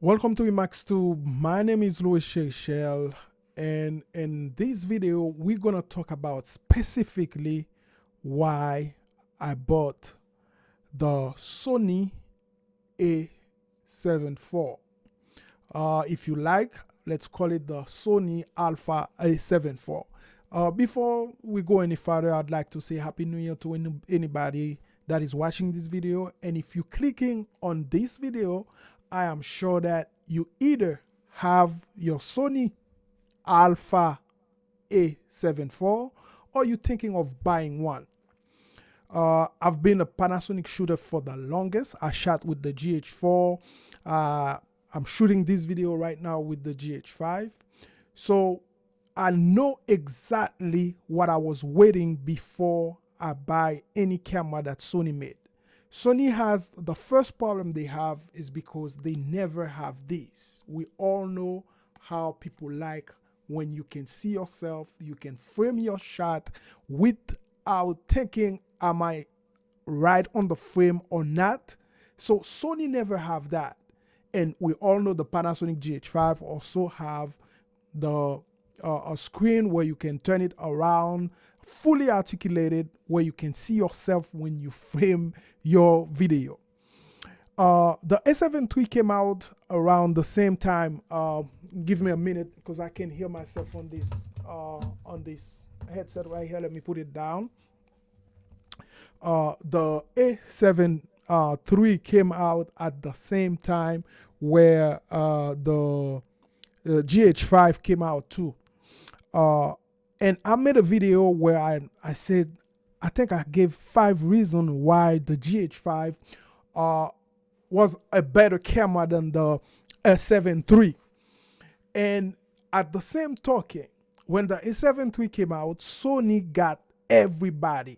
Welcome to Emax 2. My name is Louis Shell, and in this video, we're gonna talk about specifically why I bought the Sony A7IV. If you like, let's call it the Sony Alpha A7IV. Before we go any further, I'd like to say Happy New Year to anybody that is watching this video. And if you're clicking on this video, I am sure that you either have your Sony Alpha A7IV or you're thinking of buying one. I've been a Panasonic shooter for the longest. I shot with the GH4. I'm shooting this video right now with the GH5. So I know exactly what I was waiting before I buy any camera that Sony made. Sony has, the first problem they have is because they never have this. We all know how people like when you can see yourself, you can frame your shot without thinking, am I right on the frame or not? So Sony never have that. And we all know the Panasonic GH5 also have the a screen where you can turn it around, fully articulated, where you can see yourself when you frame your video. The A7III came out around the same time. Give me a minute because I can hear myself on this headset right here. Let me put it down. The A7III came out at the same time where the GH5 came out too. And I made a video where I said, I think I gave 5 reasons why the GH5 was a better camera than the A7III. And at the same talking, when the A7III came out, Sony got everybody.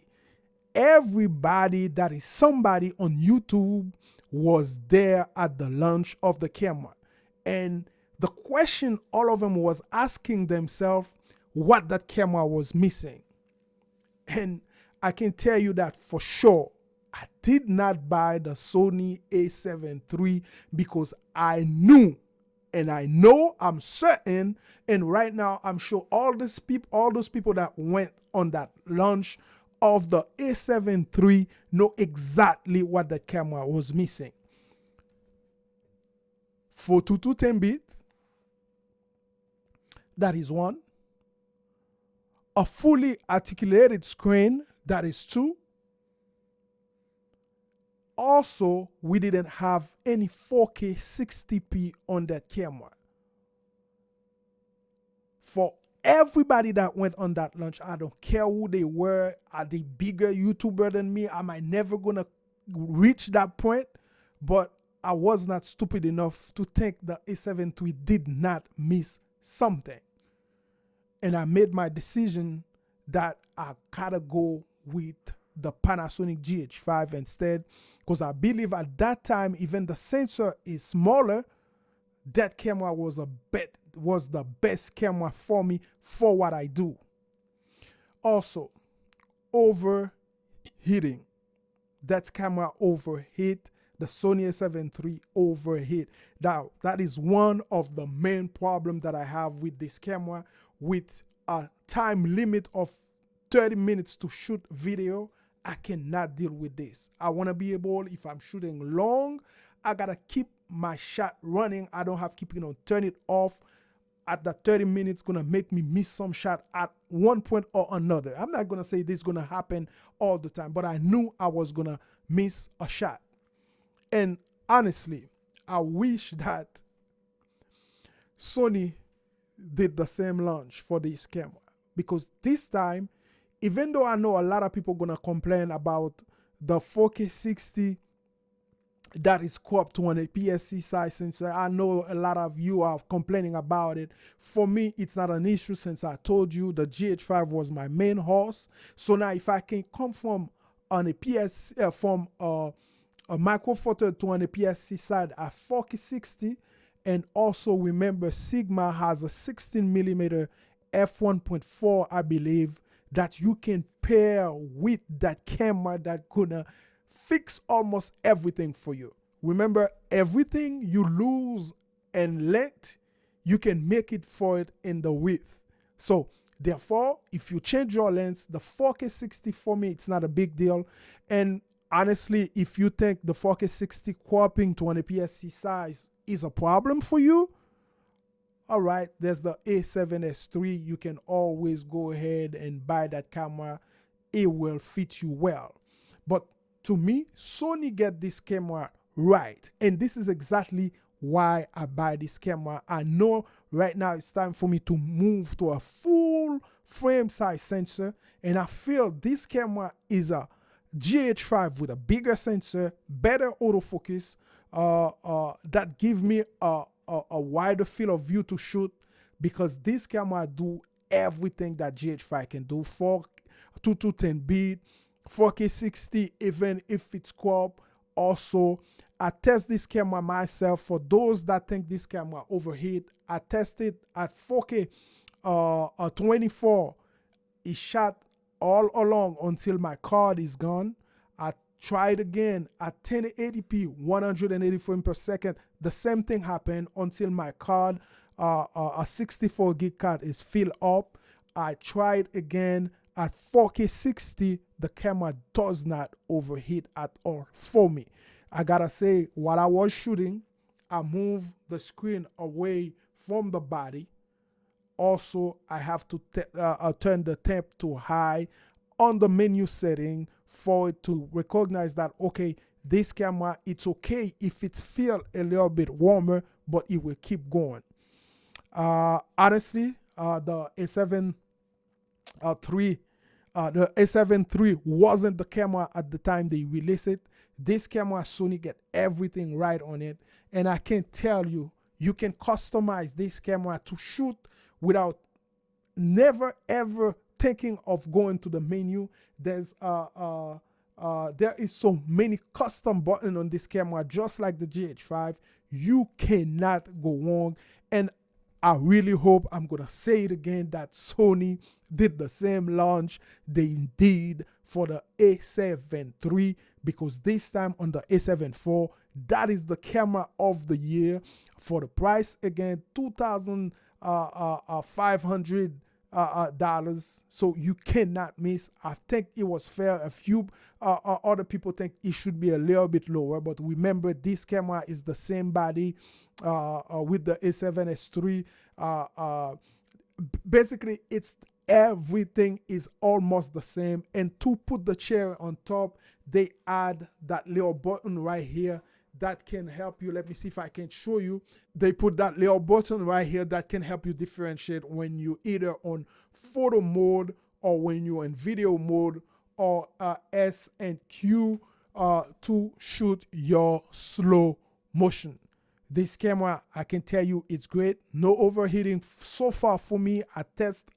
Everybody that is somebody on YouTube was there at the launch of the camera. And the question all of them was asking themselves what that camera was missing. And I can tell you that for sure, I did not buy the Sony A7III because I knew, and I know, I'm certain, and right now I'm sure all those people that went on that launch of the A7III know exactly what that camera was missing. 422 10-bit, that is one. A fully articulated screen, that is 2. Also, we didn't have any 4K 60p on that camera. For everybody that went on that launch, I don't care who they were, are they bigger YouTuber than me? Am I never gonna reach that point? But I was not stupid enough to think the A7III did not miss something. And I made my decision that I gotta go with the Panasonic GH5 instead, because I believe at that time, even the sensor is smaller, that camera was the best camera for me for what I do. Also, overheating. That camera overheat. The Sony A7III overheat. That is one of the main problems that I have with this camera. With a time limit of 30 minutes to shoot video, I cannot deal with this. I want to be able, if I'm shooting long, I gotta keep my shot running. I don't have to keep, turn it off. At that 30 minutes, gonna make me miss some shot at one point or another. I'm not gonna say this is gonna happen all the time, but I knew I was gonna miss a shot. And honestly, I wish that Sony did the same launch for this camera, because this time, even though I know a lot of people gonna complain about the 4K 60 that is cropped to an APS-C size sensor, I know a lot of you are complaining about it. For me, it's not an issue, since I told you the GH5 was my main horse. So now if I can come from an APS from a micro four thirds to an APS-C side at 4K 60, and also remember Sigma has a 16mm f1.4, I believe, that you can pair with that camera that gonna fix almost everything for you. Remember, everything you lose and length, you can make it for it in the width. So therefore, if you change your lens, the 4K 60 for me, it's not a big deal. And honestly, if you think the 4K 60 cropping to an APS-C size is a problem for you, all right, there's the A7S3. You can always go ahead and buy that camera. It will fit you well. But to me, Sony get this camera right. And this is exactly why I buy this camera. I know right now it's time for me to move to a full frame size sensor. And I feel this camera is a GH5 with a bigger sensor, better autofocus, that give me a wider field of view to shoot, because this camera do everything that GH5 can do. 210 beat, 4K 60, even if it's crop. Also, I test this camera myself. For those that think this camera overheat, I tested at 4K 24. It shot all along until my card is gone. I tried again at 1080p, 180 frames per second. The same thing happened until my card, a 64 gig card, is filled up. I tried again at 4K 60. The camera does not overheat at all for me. I gotta say, while I was shooting, I moved the screen away from the body. Also, I have to turn the temp to high on the menu setting for it to recognize that, okay, this camera, it's okay if it's feel a little bit warmer, but it will keep going. Honestly, the A7 III, the A7 III wasn't the camera at the time they released it. This camera, Sony get everything right on it. And I can tell you, you can customize this camera to shoot without never ever thinking of going to the menu. There is so many custom buttons on this camera, just like the GH5. You cannot go wrong. And I really hope, I'm gonna say it again, that Sony did the same launch they did for the A7 III, because this time on the A7 IV, that is the camera of the year. For the price, again, $2,500. So you cannot miss. I think it was fair. A few other people think it should be a little bit lower, but remember, this camera is the same body with the A7S III. Basically, it's everything is almost the same. And to put the cherry on top, they add that little button right here that can help you. Let me see if I can show you. They put that little button right here that can help you differentiate when you either on photo mode or when you're in video mode, or S and Q to shoot your slow motion. This camera, I can tell you, it's great. No overheating so far for me. I test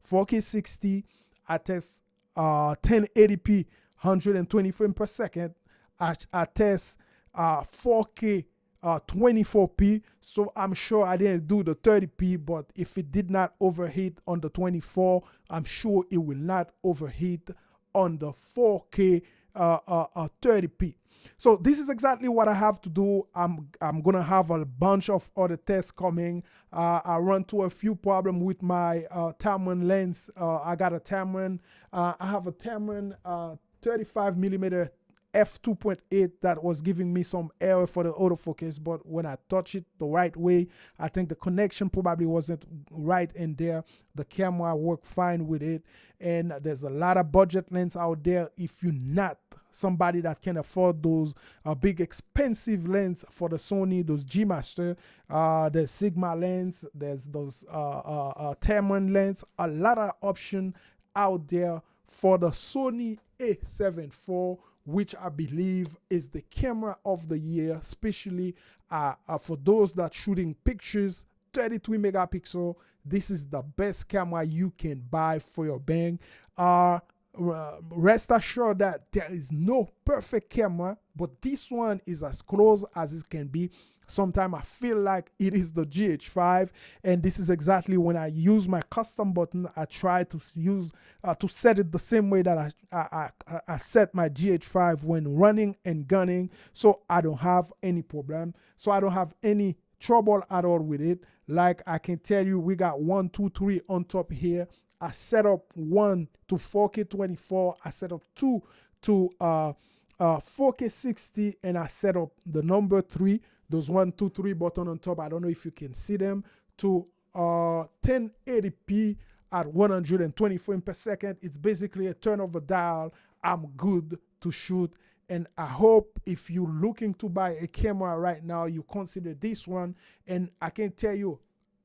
4K 60. I test 1080p, 120 frames per second. I test 4K 24p. So I'm sure I didn't do the 30p, but if it did not overheat on the 24, I'm sure it will not overheat on the 4K 30p. So this is exactly what I have to do. I'm gonna have a bunch of other tests coming. I run to a few problems with my Tamron lens. I got a Tamron. I have a Tamron 35mm f2.8 that was giving me some error for the autofocus, but when I touch it the right way, I think the connection probably wasn't right in there. The camera worked fine with it, and there's a lot of budget lens out there. If you're not somebody that can afford those big expensive lens for the Sony, those G Master, there's Sigma lens, there's those Tamron lens, a lot of option out there for the Sony A7 IV, which I believe is the camera of the year, especially for those that shooting pictures. 33 megapixel. This is the best camera you can buy for your bang. Rest assured that there is no perfect camera, but this one is as close as it can be. Sometimes I feel like it is the GH5, and this is exactly when I use my custom button. I try to use to set it the same way that I set my GH5 when running and gunning, so I don't have any problem. So I don't have any trouble at all with it. Like I can tell you, we got 1, 2, 3 on top here. I set up 1 to 4K 24. I set up 2 to 4K 60, and I set up the number 3, those 1, 2, 3 button on top. I don't know if you can see them, to 1080p at 120 frames per second. It's basically a turn of a dial. I'm good to shoot. And I hope if you're looking to buy a camera right now, you consider this one. And I can tell you,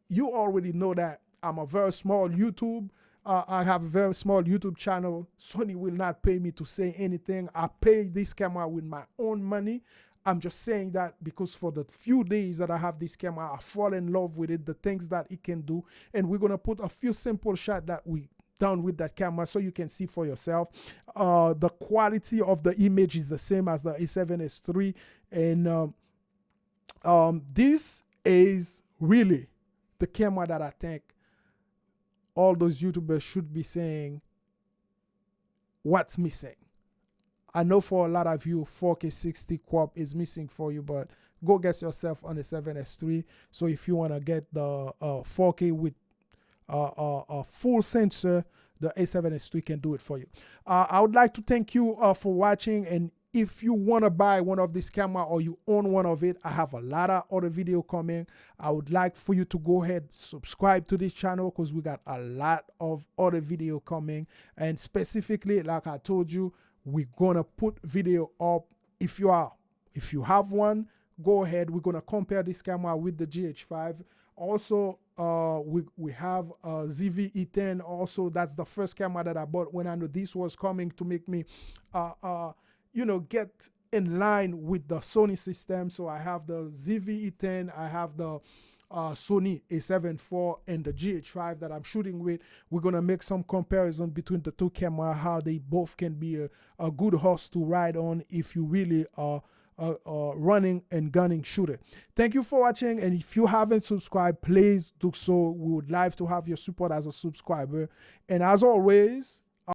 you already know that I'm a very small YouTube. I have a very small YouTube channel. Sony will not pay me to say anything. I pay this camera with my own money. I'm just saying that because for the few days that I have this camera, I fall in love with it, the things that it can do. And we're going to put a few simple shots that we done with that camera so you can see for yourself. The quality of the image is the same as the A7S3. And this is really the camera that I think all those YouTubers should be saying, what's missing? I know for a lot of you, 4K 60 crop is missing for you, but go get yourself on the 7S3. So if you want to get the 4K with a full sensor, the A7S3 can do it for you. I would like to thank you for watching. And if you want to buy one of this camera or you own one of it, I have a lot of other video coming. I would like for you to go ahead, subscribe to this channel, because we got a lot of other video coming. And specifically, like I told you, we're gonna put video up. If you have one, go ahead. We're gonna compare this camera with the GH5. Also, we have ZV-E10. Also, that's the first camera that I bought when I knew this was coming to make me, get in line with the Sony system. So I have the ZV-E10. I have the Sony A7IV and the GH5 that I'm shooting with. We're gonna make some comparison between the two cameras, how they both can be a good horse to ride on if you really are running and gunning shooter. Thank you for watching, and if you haven't subscribed, please do so. We would like to have your support as a subscriber. And as always,